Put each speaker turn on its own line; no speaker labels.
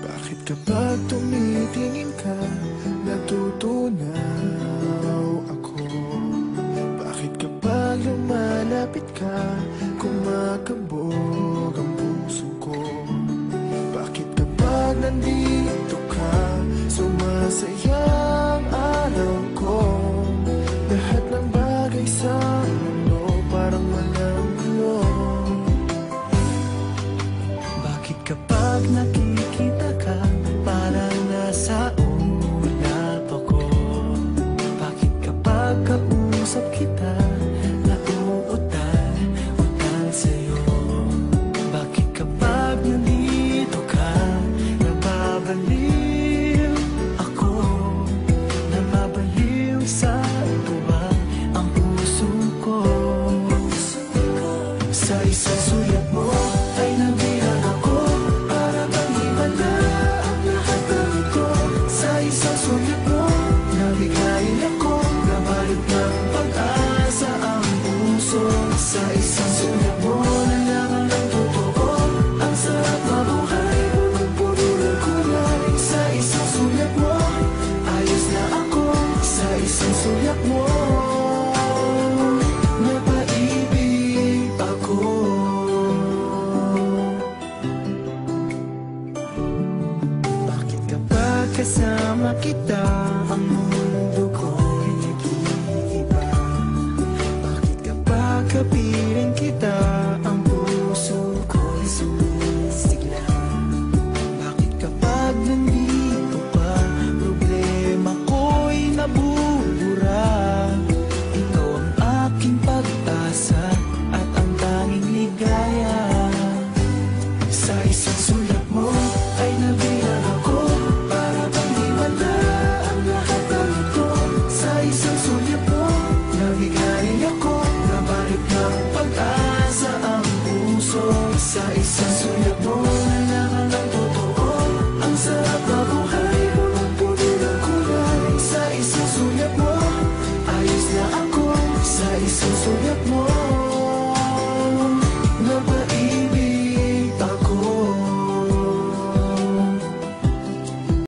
Bakit kapag tumitingin ka, natutunaw ako? Bakit kapag lumalapit ka, kumakabog ang puso ko? Bakit kapag nandito ka, sumasaya ang araw ko? Lahat ng bagay sa mundo parang walang gulo. Bakit kapag nakikita ka, parang nasa ulap ako? Bakit kapag kausap kita, nauutal sa'yo? Bakit kapag nandito ka, nababaliw ako? Nababaliw sa tuwa ang puso ko. Sa isang sulat mo ay nabihan ako, para bang himala ang lahat ng ito. Sa isang sulat mo, nabigayin ako, nabalik ng pag-asa ang puso. Sa isang sulat mo, nalaman ng totoo, ang sarap mabuhay, punong-puno ng kulay. Sa isang sulat mo, ayos na ako. Sa isang sulat mo, napaibig ako. Bakit kapag kasama kita, ang mundo ko'y nag-iiba? Bakit kapag kapiling kita, ang puso ko'y sumisigla? Bakit kapag nandito ka, problema ko'y nabubura? Ikaw ang aking pag-asa at ang tanging ligaya. Sa isang sulat mo ay nabihan ako, para bang himala ang lahat ng ito. Sa isang sulat mo, nabigayin ako, nabalik ng pag-asa ang puso. Sa isang